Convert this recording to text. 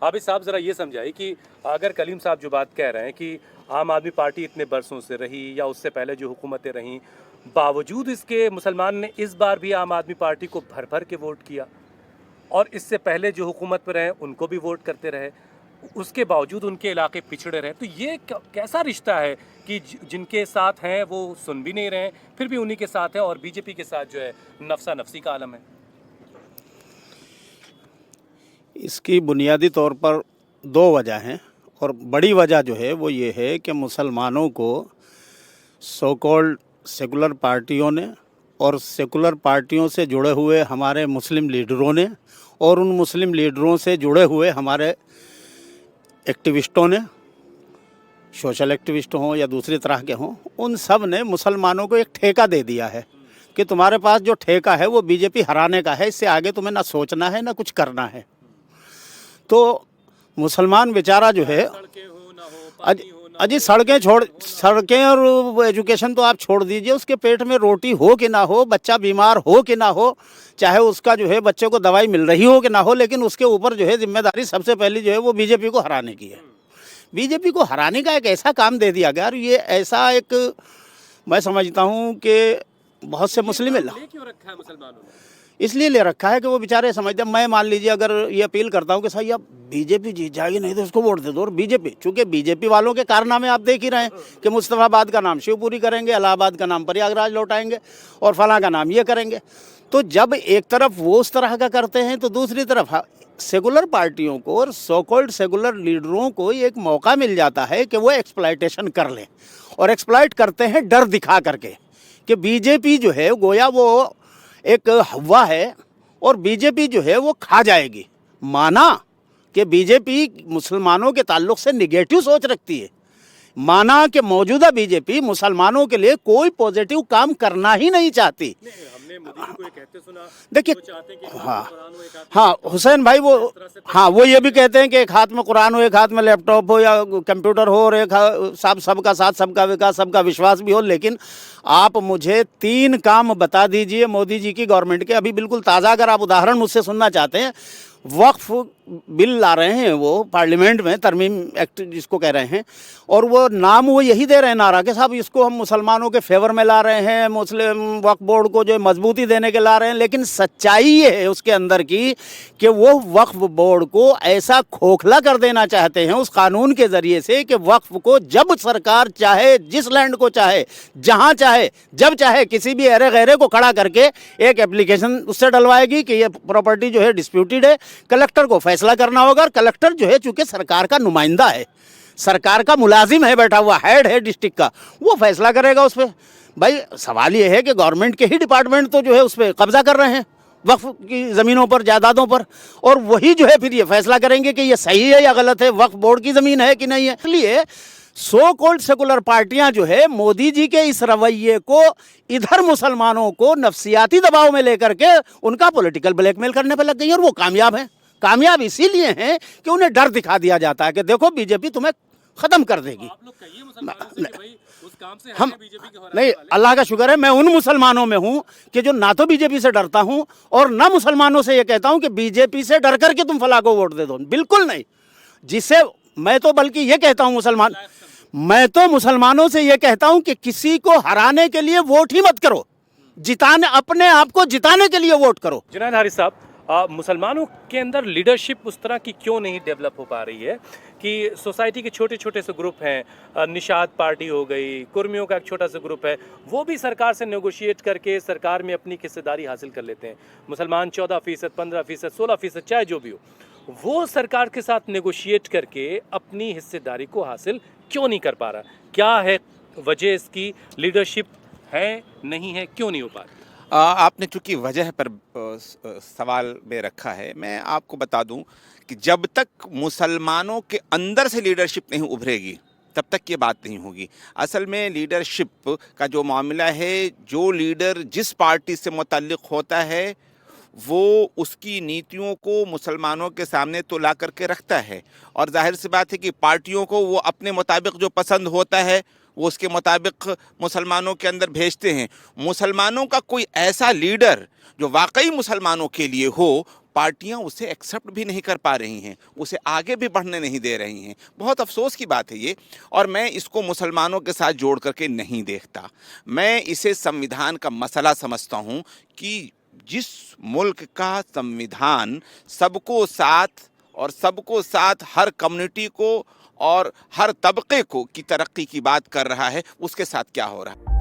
عابد صاحب ذرا یہ سمجھائے کہ اگر کلیم صاحب جو بات کہہ رہے ہیں کہ عام آدمی پارٹی اتنے برسوں سے رہی یا اس سے پہلے جو حکومتیں رہیں، باوجود اس کے مسلمان نے اس بار بھی عام آدمی پارٹی کو بھر بھر کے ووٹ کیا، اور اس سے پہلے جو حکومت پر رہے ان کو بھی ووٹ کرتے رہے، اس کے باوجود ان کے علاقے پچھڑے رہے. تو یہ کیسا رشتہ ہے کہ جن کے ساتھ ہیں وہ سن بھی نہیں رہے پھر بھی انہی کے ساتھ ہیں، اور بی جے پی کے ساتھ جو ہے نفسا نفسی کا عالم ہے؟ اس کی بنیادی طور پر دو وجہ ہیں، اور بڑی وجہ جو ہے وہ یہ ہے کہ مسلمانوں کو سو کالڈ سیکولر پارٹیوں نے اور سیکولر پارٹیوں سے جڑے ہوئے ہمارے مسلم لیڈروں نے اور ان مسلم لیڈروں سے جڑے ہوئے ہمارے ایکٹیوسٹوں نے، سوشل ایکٹیوسٹ ہوں یا دوسری طرح کے ہوں، ان سب نے مسلمانوں کو ایک ٹھیکہ دے دیا ہے کہ تمہارے پاس جو ٹھیکہ ہے وہ بی جے پی ہرانے کا ہے، اس سے آگے تمہیں نہ سوچنا ہے نہ کچھ کرنا ہے. تو مسلمان بیچارہ جو ہے اجی سڑکیں اور ایجوکیشن تو آپ چھوڑ دیجئے، اس کے پیٹ میں روٹی ہو کہ نہ ہو، بچہ بیمار ہو کہ نہ ہو، چاہے اس کا جو ہے بچے کو دوائی مل رہی ہو کہ نہ ہو، لیکن اس کے اوپر جو ہے ذمہ داری سب سے پہلی جو ہے وہ بی جے پی کو ہرانے کی ہے. بی جے پی کو ہرانے کا ایک ایسا کام دے دیا گیا، اور یہ ایسا ایک میں سمجھتا ہوں کہ بہت سے مسلم اس لیے لے رکھا ہے کہ وہ بیچارے سمجھتے ہیں. میں مان لیجیے اگر یہ اپیل کرتا ہوں کہ صحیح اب بی جے پی جیت جائے گی نہیں تو اس کو ووٹ دے دو، اور بی جے پی چونکہ بی جے پی والوں کے کارنامے آپ دیکھ ہی رہے ہیں کہ مصطفیٰ آباد کا نام شیو پوری کریں گے، الہ آباد کا نام پریاگ راج لوٹائیں گے، اور فلاں کا نام یہ کریں گے. تو جب ایک طرف وہ اس طرح کا کرتے ہیں تو دوسری طرف سیکولر پارٹیوں کو اور سو کالڈ سیکولر لیڈروں کو ایک موقع مل جاتا ہے کہ وہ ایکسپلائٹیشن کر لیں، اور ایکسپلائٹ کرتے ہیں ڈر دکھا کر کے کہ بی جے پی جو ہے گویا وہ ایک ہوا ہے اور بی جے پی جو ہے وہ کھا جائے گی. مانا کہ بی جے پی مسلمانوں کے تعلق سے نگیٹو سوچ رکھتی ہے، مانا کہ موجودہ بی جے پی مسلمانوں کے لیے کوئی پوزیٹیو کام کرنا ہی نہیں چاہتی. دیکھیے ہاں حسین بھائی وہ یہ بھی کہتے ہیں کہ ایک ہاتھ میں قرآن ہو، ایک ہاتھ میں لیپ ٹاپ ہو یا کمپیوٹر ہو، اور ایک سب کا ساتھ، سب کا وکاس، سب کا وشواس بھی ہو. لیکن آپ مجھے 3 کام بتا دیجئے مودی جی کی گورنمنٹ کے، ابھی بالکل تازہ اگر آپ اداہرن مجھ سے سننا چاہتے ہیں. وقف بل لا رہے ہیں وہ پارلیمنٹ میں، ترمیم ایکٹ جس کو کہہ رہے ہیں، اور وہ نام وہ یہی دے رہے ہیں نعرہ کہ صاحب اس کو ہم مسلمانوں کے فیور میں لا رہے ہیں، مسلم وقف بورڈ کو جو مضبوطی دینے کے لا رہے ہیں. لیکن سچائی یہ ہے اس کے اندر کی کہ وہ وقف بورڈ کو ایسا کھوکھلا کر دینا چاہتے ہیں اس قانون کے ذریعے سے کہ وقف کو جب سرکار چاہے، جس لینڈ کو چاہے، جہاں چاہے، جب چاہے، کسی بھی ایرے غیرے کو کھڑا کر کے ایک اپلیکیشن اس سے ڈلوائے گی کہ یہ پراپرٹی جو ہے ڈسپیوٹیڈ ہے. کلکٹر کو فیصلہ کرنا ہوگا، اور کلکٹر جو ہے چونکہ سرکار کا نمائندہ ہے، سرکار کا ملازم ہے، بیٹھا ہوا ہیڈ ہے ڈسٹرکٹ کا، وہ فیصلہ کرے گا اس پہ. بھائی سوال یہ ہے کہ گورنمنٹ کے ہی ڈپارٹمنٹ تو جو ہے اس پہ قبضہ کر رہے ہیں وقف کی زمینوں پر، جائیدادوں پر، اور وہی جو ہے پھر یہ فیصلہ کریں گے کہ یہ صحیح ہے یا غلط ہے، وقف بورڈ کی زمین ہے کہ نہیں ہے. اس لیے سو کالڈ سیکولر پارٹیاں جو ہے مودی جی کے اس رویے کو ادھر مسلمانوں کو نفسیاتی دباؤ میں لے کر کے ان کا پولیٹیکل بلیک میل کرنے پہ لگ گئی، اور وہ کامیاب ہیں. کامیاب اسی لیے ہیں کہ انہیں ڈر دکھا دیا جاتا ہے کہ دیکھو بی جے پی تمہیں ختم کر دے گی. ہم نہیں، اللہ کا شکر ہے میں ان مسلمانوں میں ہوں کہ جو نہ تو بی جے پی سے ڈرتا ہوں اور نہ مسلمانوں سے یہ کہتا ہوں کہ بی جے پی سے ڈر کر کے تم فلاں کو ووٹ دے دو، بالکل نہیں. جس سے میں تو بلکہ یہ کہتا ہوں میں تو مسلمانوں سے یہ کہتا ہوں کہ کسی کو ہرانے کے لیے ووٹ ہی مت کرو، اپنے آپ کو جتانے کے لیے ووٹ کرو. جنید حارث صاحب، مسلمانوں کے اندر لیڈرشپ اس طرح کی کیوں نہیں ڈیولپ ہو پا رہی ہے کہ سوسائٹی کے چھوٹے چھوٹے سے گروپ ہیں، نشاد پارٹی ہو گئی، کرمیوں کا ایک چھوٹا سا گروپ ہے، وہ بھی سرکار سے نیگوشیٹ کر کے سرکار میں اپنی حصہ داری حاصل کر لیتے ہیں. مسلمان 14%، 15%، 16%، چاہے جو بھی ہو، وہ سرکار کے ساتھ نیگوشیٹ کر کے اپنی حصہ داری کو حاصل کیوں نہیں کر پا رہا؟ کیا ہے وجہ اس کی؟ لیڈرشپ ہے، نہیں ہے، کیوں نہیں ہو پا رہی؟ آپ نے چونکہ وجہ پر سوال میں رکھا ہے، میں آپ کو بتا دوں کہ جب تک مسلمانوں کے اندر سے لیڈرشپ نہیں ابھرے گی تب تک یہ بات نہیں ہوگی. اصل میں لیڈرشپ کا جو معاملہ ہے، جو لیڈر جس پارٹی سے متعلق ہوتا ہے وہ اس کی نیتیوں کو مسلمانوں کے سامنے تو لا کر کے رکھتا ہے، اور ظاہر سی بات ہے کہ پارٹیوں کو وہ اپنے مطابق جو پسند ہوتا ہے وہ اس کے مطابق مسلمانوں کے اندر بھیجتے ہیں. مسلمانوں کا کوئی ایسا لیڈر جو واقعی مسلمانوں کے لیے ہو، پارٹیاں اسے ایکسیپٹ بھی نہیں کر پا رہی ہیں، اسے آگے بھی بڑھنے نہیں دے رہی ہیں. بہت افسوس کی بات ہے یہ، اور میں اس کو مسلمانوں کے ساتھ جوڑ کر کے نہیں دیکھتا. میں اسے سمویدھان کا مسئلہ سمجھتا ہوں کہ جس ملک کا سمویدھان سب کو ساتھ اور سب کو ساتھ ہر کمیونٹی کو اور ہر طبقے کو کی ترقی کی بات کر رہا ہے، اس کے ساتھ کیا ہو رہا ہے.